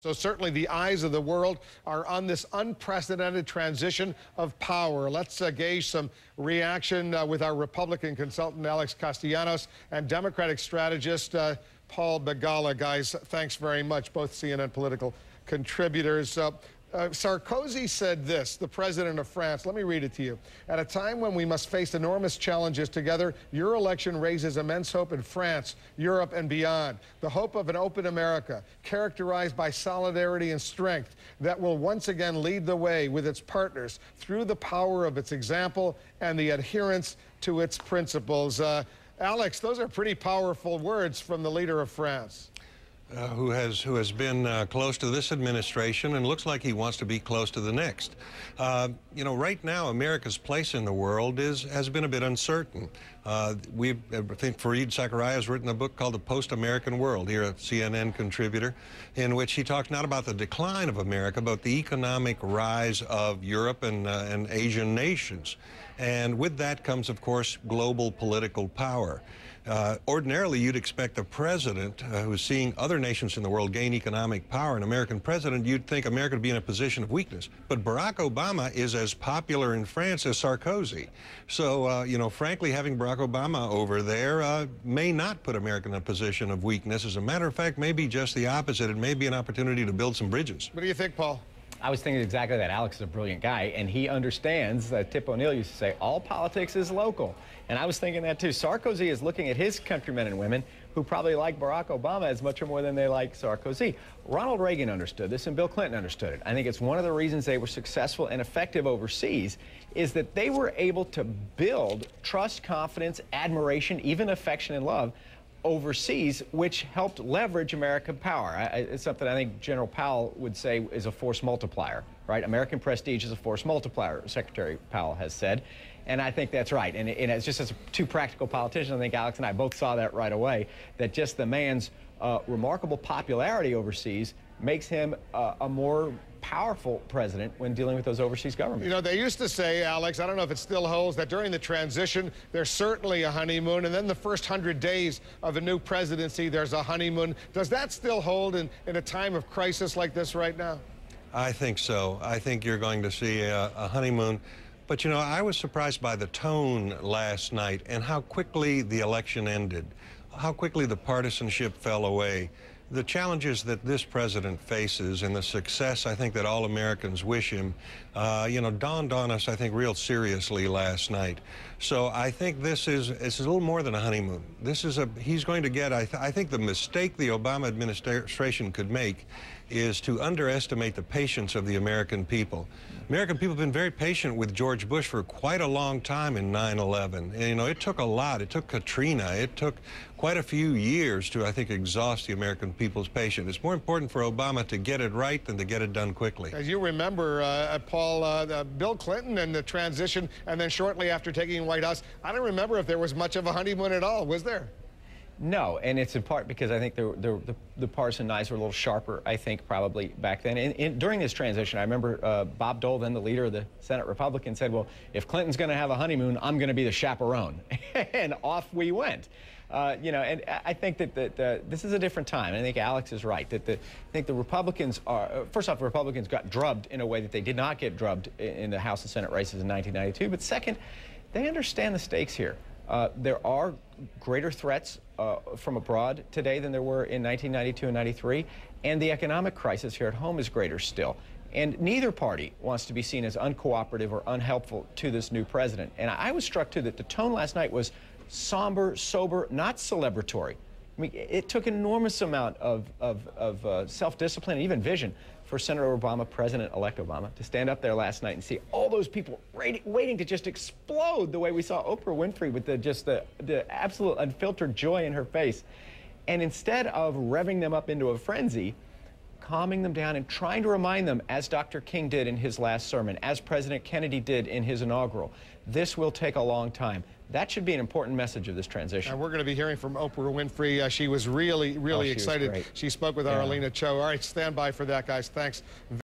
So certainly the eyes of the world are on this unprecedented transition of power. Let's gauge some reaction with our Republican consultant, Alex Castellanos, and Democratic strategist, Paul Begala. Guys, thanks very much, both CNN political contributors. Sarkozy said this, the president of France. Let me read it to you. At a time when we must face enormous challenges together, your election raises immense hope in France, Europe, and beyond. The hope of an open America, characterized by solidarity and strength, that will once again lead the way with its partners through the power of its example and the adherence to its principles. Alex, those are pretty powerful words from the leader of France. Who has been close to this administration and looks like he wants to be close to the next. You know, right now, America's place in the world has been a bit uncertain. I think Fareed Zakaria has written a book called The Post-American World, here a CNN contributor, in which he talks not about the decline of America, but the economic rise of Europe and Asian nations. And with that comes, of course, global political power. Ordinarily, you'd expect a president who's seeing other nations in the world gain economic power, an American president, you'd think America would be in a position of weakness. But Barack Obama is as popular in France as Sarkozy. So, you know, frankly, having Barack Obama over there may not put America in a position of weakness. As a matter of fact, maybe just the opposite. It may be an opportunity to build some bridges. What do you think, Paul? I was thinking exactly that. Alex is a brilliant guy, and he understands that Tip O'Neill used to say, all politics is local. And I was thinking that too. Sarkozy is looking at his countrymen and women who probably like Barack Obama as much or more than they like Sarkozy. Ronald Reagan understood this, and Bill Clinton understood it. I think it's one of the reasons they were successful and effective overseas is that they were able to build trust, confidence, admiration, even affection and love overseas, which helped leverage American power. It's something I think General Powell would say is a force multiplier, right? American prestige is a force multiplier, Secretary Powell has said. And I think that's right. And it's just as two practical politicians, I think Alex and I both saw that right away, that just the man's remarkable popularity overseas makes him a more powerful president when dealing with those overseas governments. You know, they used to say, Alex, I don't know if it still holds, that during the transition, there's certainly a honeymoon, and then the first 100 days of a new presidency, there's a honeymoon. Does that still hold in a time of crisis like this right now? I think so. I think you're going to see a honeymoon. But, you know, I was surprised by the tone last night and how quickly the election ended, how quickly the partisanship fell away. The challenges that this president faces and the success I think that all Americans wish him, you know, dawned on us, I think, real seriously last night. So I think this is a little more than a honeymoon. He's going to get, I think the mistake the Obama administration could make is to underestimate the patience of the American people. American people have been very patient with George Bush for quite a long time in 9/11. And, you know, it took a lot. It took Katrina. It took quite a few years to, I think, exhaust the American people's patience. It's more important for Obama to get it right than to get it done quickly. As you remember, Paul, Bill Clinton and the transition, and then shortly after taking White House, I don't remember if there was much of a honeymoon at all, was there? No, and it's in part because I think the partisan knives were a little sharper, I think, probably back then. And during this transition, I remember Bob Dole, then the leader of the Senate Republicans, said, well, if Clinton's going to have a honeymoon, I'm going to be the chaperone. And off we went. You know, and I think that this is a different time. I think Alex is right. I think the Republicans are, first off, Republicans got drubbed in a way that they did not get drubbed in the House and Senate races in 1992. But second, they understand the stakes here. There are greater threats from abroad today than there were in 1992 and 93, and the economic crisis here at home is greater still. And neither party wants to be seen as uncooperative or unhelpful to this new president. And I was struck, too, that the tone last night was somber, sober, not celebratory. I mean, it took an enormous amount of self-discipline and even vision for Senator Obama, President-elect Obama, to stand up there last night and see all those people waiting to just explode the way we saw Oprah Winfrey with the absolute unfiltered joy in her face. And instead of revving them up into a frenzy, calming them down and trying to remind them, as Dr. King did in his last sermon, as President Kennedy did in his inaugural, this will take a long time. That should be an important message of this transition. And we're going to be hearing from Oprah Winfrey. She was really excited. She spoke with our Alina Cho. All right, stand by for that, guys. Thanks.